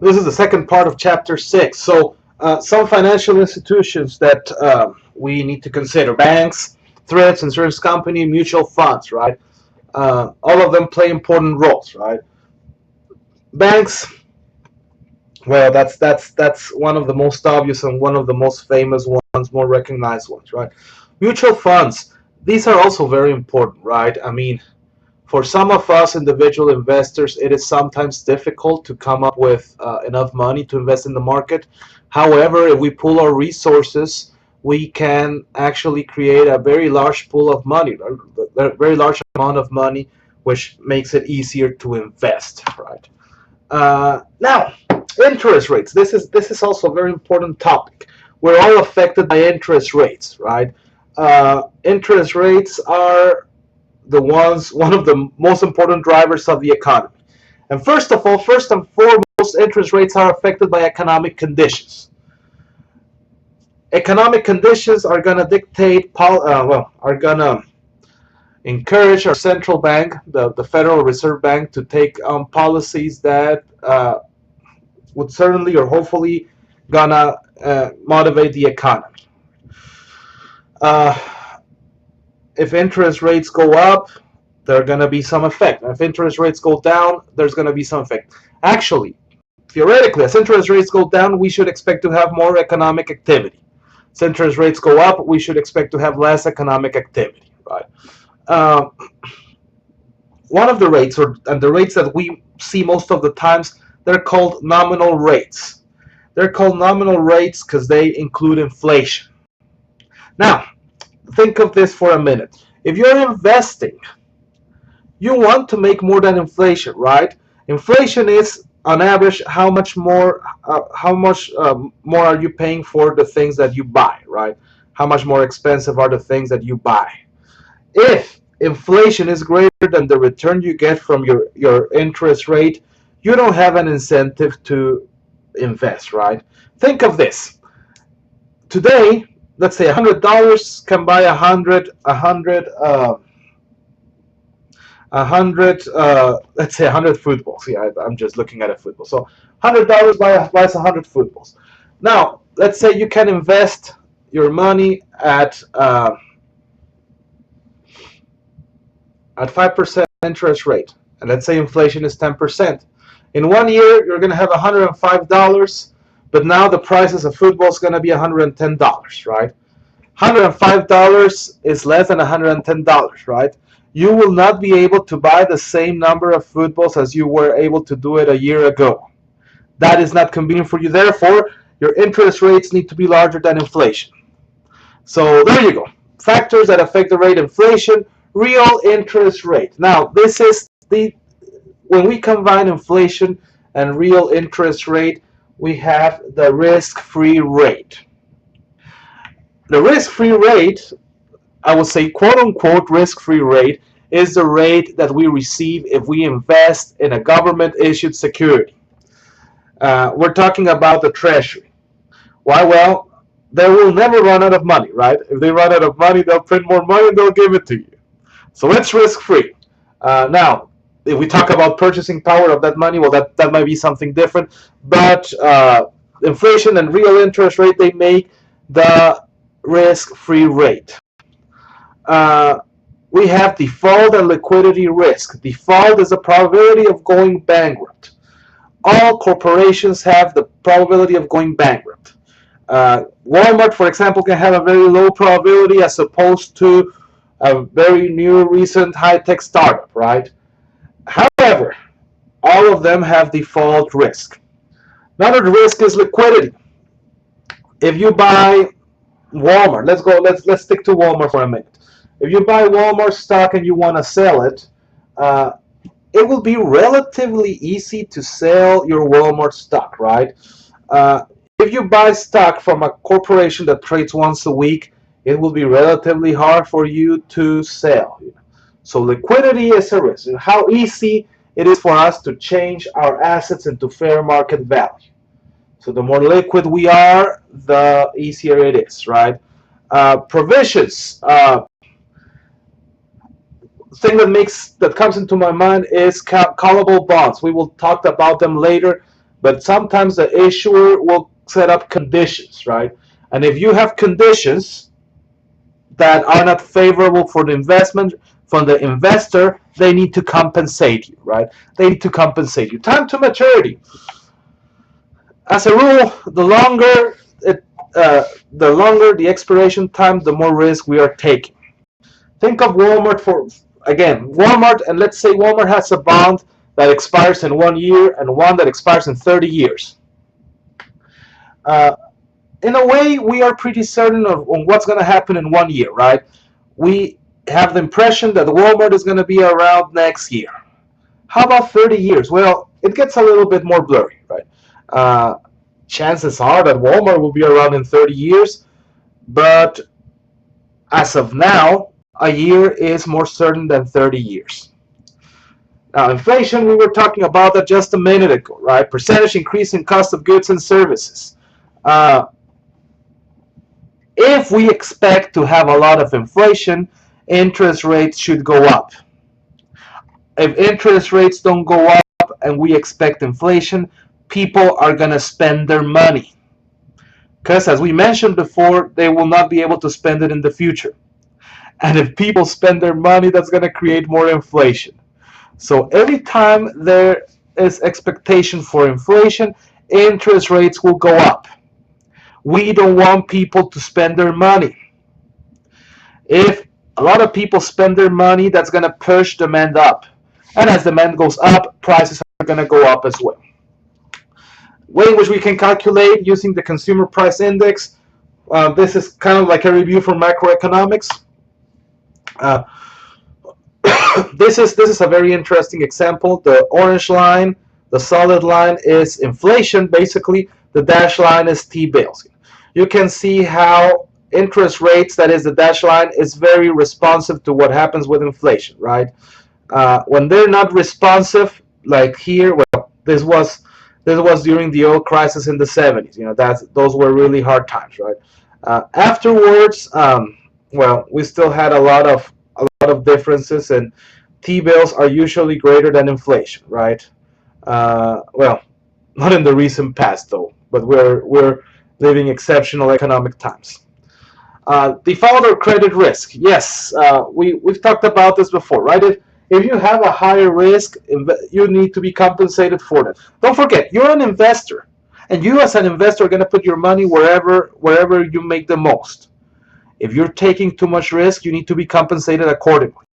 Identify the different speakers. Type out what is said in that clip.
Speaker 1: This is the second part of chapter 6. So, some financial institutions that we need to consider: banks, thrift, insurance company, mutual funds, right? All of them play important roles, right? Banks, well, that's one of the most obvious and one of the most famous ones, more recognized ones, right? Mutual funds, these are also very important, right? I mean, for some of us individual investors, it is sometimes difficult to come up with enough money to invest in the market. However, if we pool our resources, we can actually create a very large pool of money, a very large amount of money, which makes it easier to invest, right? Now, interest rates. This is also a very important topic. We're all affected by interest rates, right? Interest rates are one of the most important drivers of the economy. And first of all, first and foremost, interest rates are affected by economic conditions. Economic conditions are going to dictate, are going to encourage our central bank, the Federal Reserve Bank, to take policies that would certainly or hopefully gonna motivate the economy. Uh, if interest rates go up, there's going to be some effect. If interest rates go down, there's going to be some effect. Actually, theoretically, as interest rates go down, we should expect to have more economic activity. As interest rates go up, we should expect to have less economic activity, right? Uh, One of the rates, and the rates that we see most of the times, they're called nominal rates. They're called nominal rates because they include inflation. Now, think of this for a minute. If you're investing, you want to make more than inflation, right? Inflation is on average how much more are you paying for the things that you buy, right? How much more expensive are the things that you buy? If inflation is greater than the return you get from your interest rate, you don't have an incentive to invest, right? Think of this. Today, let's say $100 can buy let's say 100 footballs. Yeah, I'm just looking at a football. So $100 buys 100 footballs. Now, let's say you can invest your money at 5% interest rate, and let's say inflation is 10%. In 1 year, you're going to have $105, but now the prices of football is going to be $110, right? $105 is less than $110, right? You will not be able to buy the same number of footballs as you were able to do it a year ago. That is not convenient for you. Therefore, your interest rates need to be larger than inflation. So there you go. Factors that affect the rate: inflation, real interest rate. Now, this is the when we combine inflation and real interest rate, we have the risk-free rate. The risk-free rate, I would say, quote unquote, risk-free rate, is the rate that we receive if we invest in a government issued security. We're talking about the treasury. Why? Well, they will never run out of money, right? If they run out of money, they'll print more money and they'll give it to you. So it's risk free. Now, if we talk about purchasing power of that money, well, that might be something different. But inflation and real interest rate, they make the risk free rate. Uh, we have default and liquidity risk. Default is the probability of going bankrupt. All corporations have the probability of going bankrupt. Walmart, for example, can have a very low probability as opposed to a very new, recent high-tech startup, right? However, all of them have default risk. Another risk is liquidity. If you buy Walmart, let's stick to Walmart for a minute. If you buy Walmart stock and you want to sell it, uh, it will be relatively easy to sell your Walmart stock, right? Uh, if you buy stock from a corporation that trades once a week, it will be relatively hard for you to sell. So liquidity is a risk. How easy it is for us to change our assets into fair market value. So the more liquid we are, the easier it is, right? Provisions. Thing that comes into my mind is callable bonds. We will talk about them later. but sometimes the issuer will set up conditions, right? And if you have conditions that are not favorable for the investment from the investor, they need to compensate you, right? They need to compensate you. Time to maturity. As a rule, the longer the expiration time, the more risk we are taking. Think of Walmart for again, Walmart, and let's say Walmart has a bond that expires in 1 year and one that expires in 30 years. Uh, in a way, we are pretty certain on what's going to happen in 1 year, right? We have the impression that Walmart is going to be around next year. How about 30 years? Well, it gets a little bit more blurry, right? Uh, Chances are that Walmart will be around in 30 years, but as of now, a year is more certain than 30 years. Now, inflation, we were talking about that just a minute ago, right? Percentage increase in cost of goods and services. Uh, if we expect to have a lot of inflation, interest rates should go up. If interest rates don't go up and we expect inflation, people are going to spend their money. Because as we mentioned before, they will not be able to spend it in the future. And if people spend their money, that's going to create more inflation. So every time there is expectation for inflation, interest rates will go up. We don't want people to spend their money. If a lot of people spend their money, that's going to push demand up. And as demand goes up, prices are going to go up as well. Way in which we can calculate using the consumer price index. This is kind of like a review for macroeconomics. Uh, this is a very interesting example. The orange line, the solid line is inflation. Basically, the dashed line is T-bills. You can see how interest rates, that is the dashed line, is very responsive to what happens with inflation, right? When they're not responsive, like here, well, this was during the oil crisis in the 70s. Those were really hard times, right? Afterwards, well, we still had a lot of differences, and T-bills are usually greater than inflation, right? Well, not in the recent past though, but we're living exceptional economic times. Default or credit risk? Yes, we've talked about this before, right? If you have a higher risk, you need to be compensated for that. Don't forget, you're an investor, and you as an investor are going to put your money wherever you make the most. If you're taking too much risk, you need to be compensated accordingly.